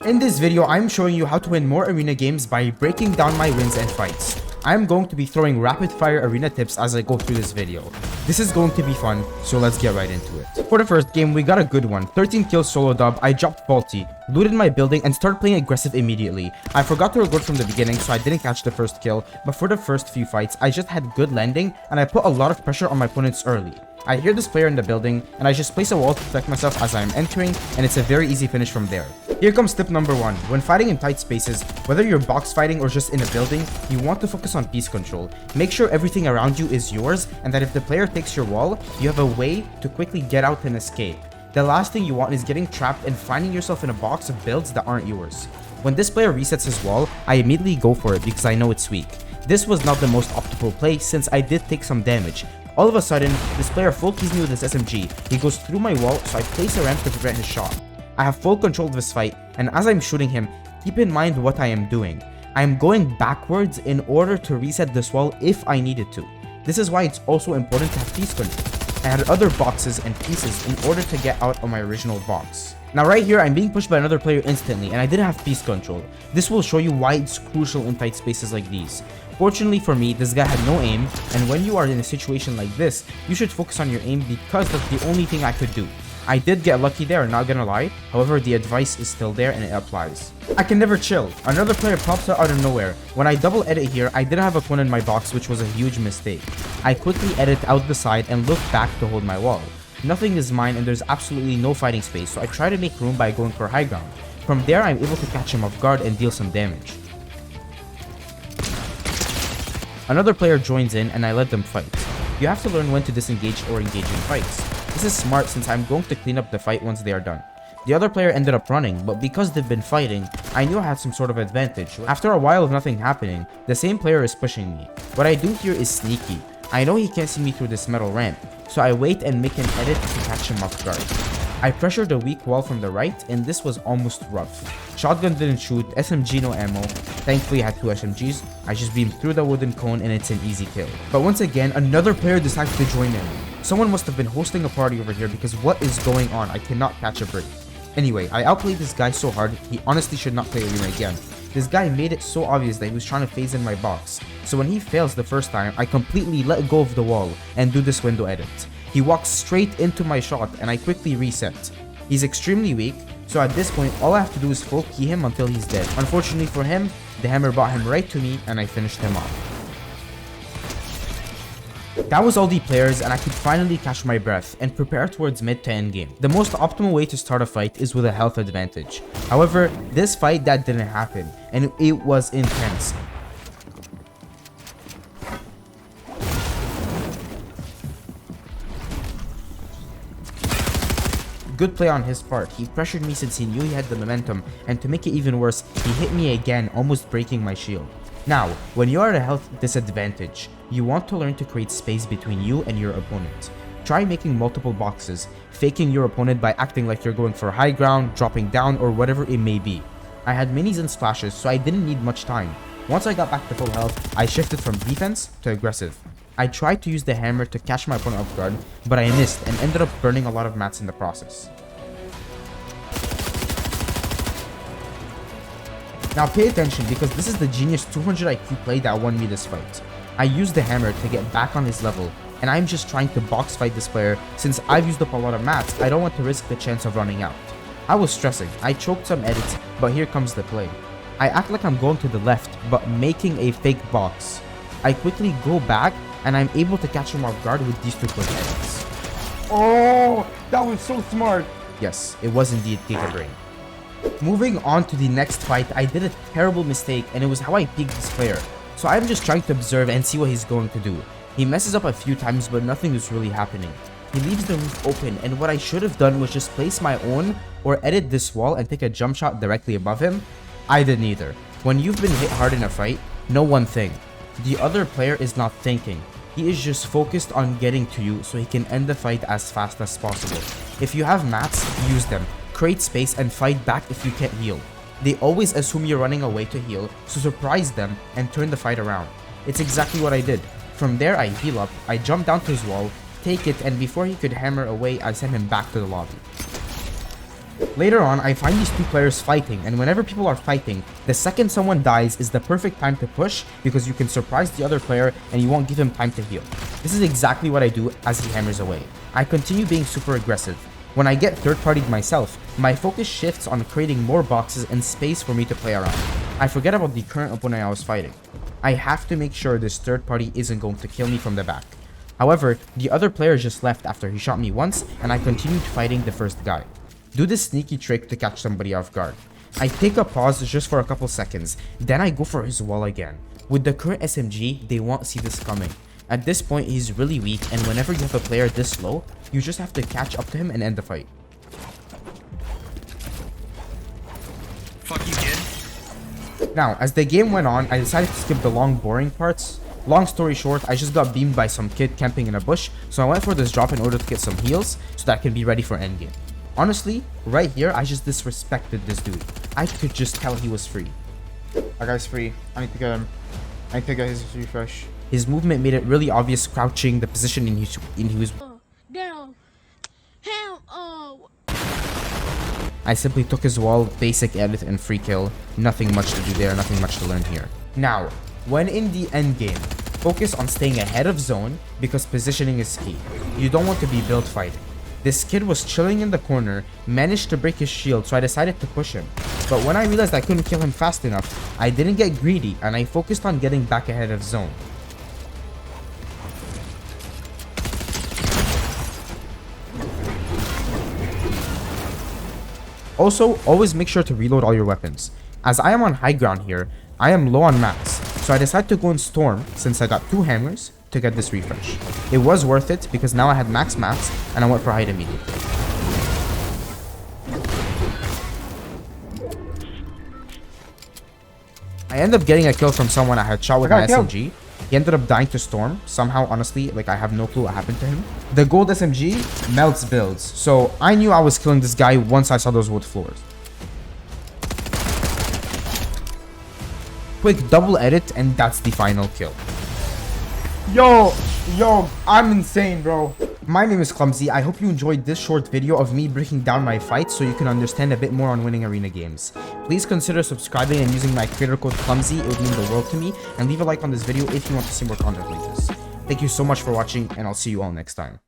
In this video, I'm showing you how to win more arena games by breaking down my wins and fights. I'm going to be throwing rapid fire arena tips as I go through this video. This is going to be fun, so let's get right into it. For the first game, we got a good one. 13 kills solo dub. I dropped faulty, looted my building, and started playing aggressive immediately. I forgot to record from the beginning, so I didn't catch the first kill, but for the first few fights, I just had good landing, and I put a lot of pressure on my opponents early. I hear this player in the building, and I just place a wall to protect myself as I am entering, and it's a very easy finish from there. Here comes tip number 1. When fighting in tight spaces, whether you're box fighting or just in a building, you want to focus on piece control. Make sure everything around you is yours, and that if the player takes your wall, you have a way to quickly get out and escape. The last thing you want is getting trapped and finding yourself in a box of builds that aren't yours. When this player resets his wall, I immediately go for it because I know it's weak. This was not the most optimal play since I did take some damage. All of a sudden, this player full keys me with his SMG. He goes through my wall, so I place a ramp to prevent his shot. I have full control of this fight, and as I'm shooting him, keep in mind what I am doing. I am going backwards in order to reset this wall if I needed to. This is why it's also important to have piece control. I had other boxes and pieces in order to get out of my original box. Now right here, I'm being pushed by another player instantly, and I didn't have piece control. This will show you why it's crucial in tight spaces like these. Fortunately for me, this guy had no aim, and when you are in a situation like this, you should focus on your aim because that's the only thing I could do. I did get lucky there, not gonna lie, however the advice is still there and it applies. I can never chill. Another player pops out of nowhere. When I double edit here, I didn't have a clone in my box, which was a huge mistake. I quickly edit out the side and look back to hold my wall. Nothing is mine and there's absolutely no fighting space, so I try to make room by going for high ground. From there, I'm able to catch him off guard and deal some damage. Another player joins in and I let them fight. You have to learn when to disengage or engage in fights. This is smart since I'm going to clean up the fight once they are done. The other player ended up running, but because they've been fighting, I knew I had some sort of advantage. After a while of nothing happening, the same player is pushing me. What I do here is sneaky. I know he can't see me through this metal ramp, so I wait and make an edit to catch him off guard. I pressured a weak wall from the right, and this was almost rough. Shotgun didn't shoot, SMG no ammo. Thankfully I had 2 SMGs, I just beamed through the wooden cone and it's an easy kill. But once again, another player decided to join in. Someone must have been hosting a party over here because what is going on? I cannot catch a break. Anyway, I outplayed this guy so hard, he honestly should not play arena again. This guy made it so obvious that he was trying to phase in my box. So when he fails the first time, I completely let go of the wall and do this window edit. He walks straight into my shot and I quickly reset. He's extremely weak, so at this point all I have to do is full key him until he's dead. Unfortunately for him, the hammer brought him right to me and I finished him off. That was all the players and I could finally catch my breath and prepare towards mid to end game. The most optimal way to start a fight is with a health advantage. However, this fight that didn't happen and it was intense. Good play on his part. He pressured me since he knew he had the momentum, and to make it even worse, he hit me again, almost breaking my shield. Now, when you are at a health disadvantage, you want to learn to create space between you and your opponent. Try making multiple boxes, faking your opponent by acting like you're going for high ground, dropping down, or whatever it may be. I had minis and splashes, so I didn't need much time. Once I got back to full health, I shifted from defense to aggressive. I tried to use the hammer to catch my opponent off guard, but I missed and ended up burning a lot of mats in the process. Now pay attention because this is the genius 200 IQ play that won me this fight. I used the hammer to get back on his level, and I'm just trying to box fight this player since I've used up a lot of mats. I don't want to risk the chance of running out. I was stressing, I choked some edits, but here comes the play. I act like I'm going to the left, but making a fake box. I quickly go back, and I'm able to catch him off guard with these 2 quick edits. Oh, that was so smart! Yes, it was indeed Giga Brain. Moving on to the next fight, I did a terrible mistake, and it was how I peeked this player. So I'm just trying to observe and see what he's going to do. He messes up a few times, but nothing is really happening. He leaves the roof open, and what I should have done was just place my own or edit this wall and take a jump shot directly above him. I did neither. When you've been hit hard in a fight, know one thing. The other player is not thinking. He is just focused on getting to you so he can end the fight as fast as possible. If you have mats, use them. Create space and fight back if you can't heal. They always assume you're running away to heal, so surprise them and turn the fight around. It's exactly what I did. From there I heal up, I jump down to his wall, take it, and before he could hammer away, I send him back to the lobby. Later on, I find these two players fighting, and whenever people are fighting, the second someone dies is the perfect time to push because you can surprise the other player and you won't give him time to heal. This is exactly what I do as he hammers away. I continue being super aggressive. When I get third-partied myself, my focus shifts on creating more boxes and space for me to play around. I forget about the current opponent I was fighting. I have to make sure this third party isn't going to kill me from the back. However, the other player just left after he shot me once, and I continued fighting the first guy. Do this sneaky trick to catch somebody off guard. I take a pause just for a couple seconds, then I go for his wall again. With the current SMG, they won't see this coming. At this point, he's really weak, and whenever you have a player this low, you just have to catch up to him and end the fight. Fuck you, kid. Now, as the game went on, I decided to skip the long, boring parts. Long story short, I just got beamed by some kid camping in a bush, so I went for this drop in order to get some heals, so that I can be ready for endgame. Honestly, right here, I just disrespected this dude. I could just tell he was free. That guy's free. I need to get him. I need to get his refresh. His movement made it really obvious crouching, the position in he was. Down. Hell, I simply took his wall, basic edit, and free kill. Nothing much to do there, nothing much to learn here. Now, when in the end game, focus on staying ahead of zone because positioning is key. You don't want to be build fighting. This kid was chilling in the corner, managed to break his shield, so I decided to push him. But when I realized I couldn't kill him fast enough, I didn't get greedy and I focused on getting back ahead of zone. Also, always make sure to reload all your weapons. As I am on high ground here, I am low on mats, so I decided to go in Storm since I got 2 hammers to get this refresh. It was worth it because now I had max mats and I went for height immediately. I ended up getting a kill from someone I had shot with my SMG. He ended up dying to Storm. Somehow, honestly, like I have no clue what happened to him. The gold SMG melts builds, so I knew I was killing this guy once I saw those wood floors. Quick double edit and that's the final kill. Yo, I'm insane, bro. My name is Clumzzy. I hope you enjoyed this short video of me breaking down my fights so you can understand a bit more on winning arena games. Please consider subscribing and using my creator code Clumzzy. It would mean the world to me. And leave a like on this video if you want to see more content like this. Thank you so much for watching and I'll see you all next time.